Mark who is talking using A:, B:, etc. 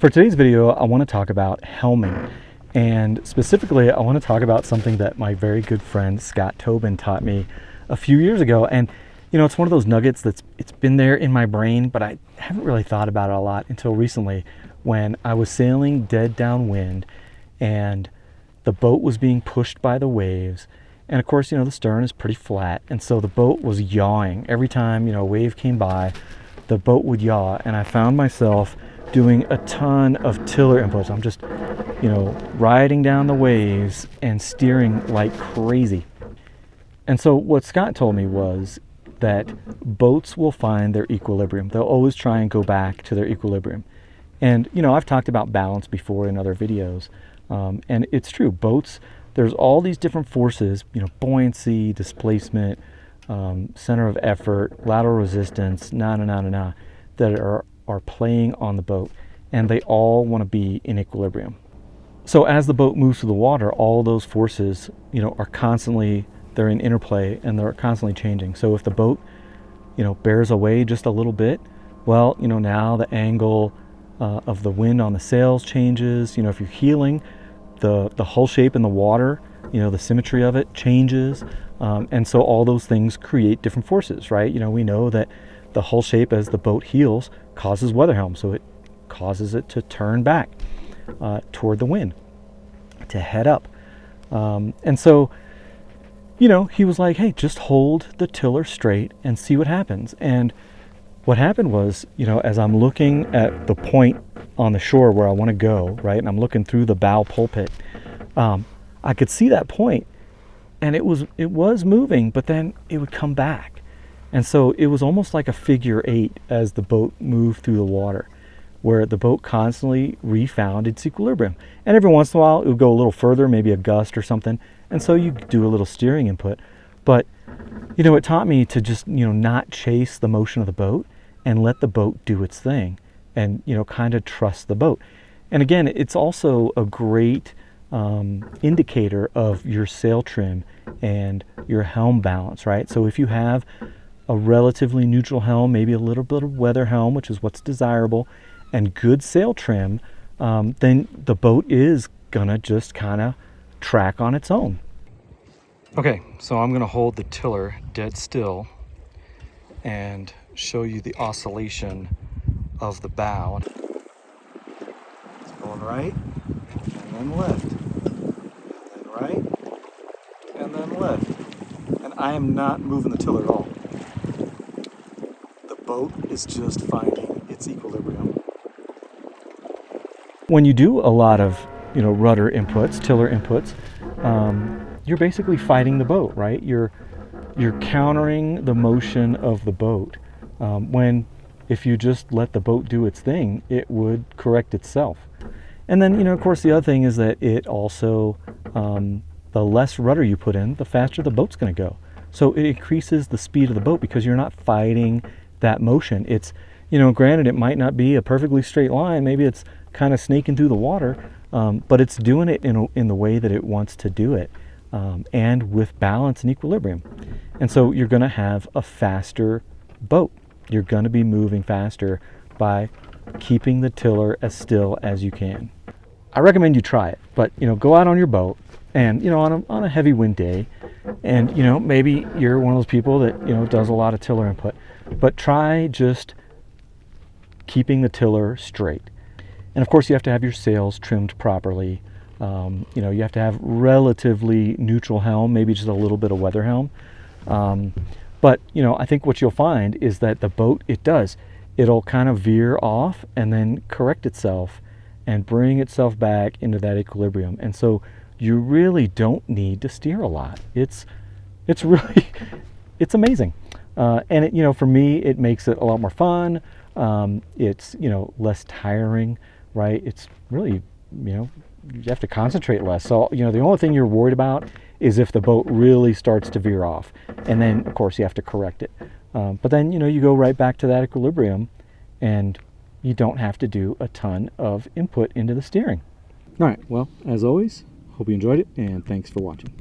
A: For today's video, I want to talk about helming, and specifically I want to talk about something that my very good friend Scott Tobin taught me a few years ago. And you know, it's one of those nuggets it's been there in my brain, but I haven't really thought about it a lot until recently when I was sailing dead downwind and the boat was being pushed by the waves. And of course, you know, the stern is pretty flat, and so the boat was yawing every time, you know, a wave came by. The boat would yaw, and I found myself doing a ton of tiller inputs. I'm just, you know, riding down the waves and steering like crazy. And so what Scott told me was that boats will find their equilibrium. They'll always try and go back to their equilibrium. And, you know, I've talked about balance before in other videos. And it's true, boats, there's all these different forces, you know, buoyancy, displacement, center of effort, lateral resistance, that are playing on the boat, and they all want to be in equilibrium. So as the boat moves through the water, all those forces, you know, are constantly, they're in interplay and they're constantly changing. So if the boat, you know, bears away just a little bit, well, you know, now the angle of the wind on the sails changes. You know, if you're heeling, the hull shape in the water, you know, the symmetry of it changes. And so all those things create different forces, right? You know, we know that the hull shape as the boat heels causes weather helm, so it causes it to turn back toward the wind, to head up. And so, you know, he was like, hey, just hold the tiller straight and see what happens. And what happened was, you know, as I'm looking at the point on the shore where I want to go, right, and I'm looking through the bow pulpit, I could see that point, and it was moving, but then it would come back. And so it was almost like a figure eight as the boat moved through the water, where the boat constantly refound its equilibrium. And every once in a while, it would go a little further, maybe a gust or something. And so you do a little steering input. But, you know, it taught me to just, you know, not chase the motion of the boat and let the boat do its thing and, you know, kind of trust the boat. And again, it's also a great indicator of your sail trim and your helm balance, right? So if you have a relatively neutral helm, maybe a little bit of weather helm, which is what's desirable, and good sail trim, then the boat is gonna just kind of track on its own. Okay, so I'm gonna hold the tiller dead still and show you the oscillation of the bow. It's going right, and then left, and then right, and then left. And I am not moving the tiller at all. The boat is just finding its equilibrium. When you do a lot of, you know, rudder inputs, tiller inputs, you're basically fighting the boat, right? You're countering the motion of the boat. When if you just let the boat do its thing, it would correct itself. And then, you know, of course, the other thing is that it also, the less rudder you put in, the faster the boat's going to go. So it increases the speed of the boat because you're not fighting that motion. It's, you know, granted, it might not be a perfectly straight line. Maybe it's kind of snaking through the water, but it's doing it in the way that it wants to do it, and with balance and equilibrium. And so you're going to have a faster boat. You're going to be moving faster by keeping the tiller as still as you can. I recommend you try it, but, you know, go out on your boat and, you know, on a heavy wind day, and, you know, maybe you're one of those people that, you know, does a lot of tiller input, but try just keeping the tiller straight. And of course, you have to have your sails trimmed properly. You know, you have to have relatively neutral helm, maybe just a little bit of weather helm. But, you know, I think what you'll find is that the boat, it'll kind of veer off and then correct itself and bring itself back into that equilibrium. And so you really don't need to steer a lot. It's really, it's amazing. And it, you know, for me, it makes it a lot more fun. It's, you know, less tiring, right? It's really, you know, you have to concentrate less. So, you know, the only thing you're worried about is if the boat really starts to veer off. And then, of course, you have to correct it. But then, you know, you go right back to that equilibrium and you don't have to do a ton of input into the steering. All right, well, as always, hope you enjoyed it, and thanks for watching.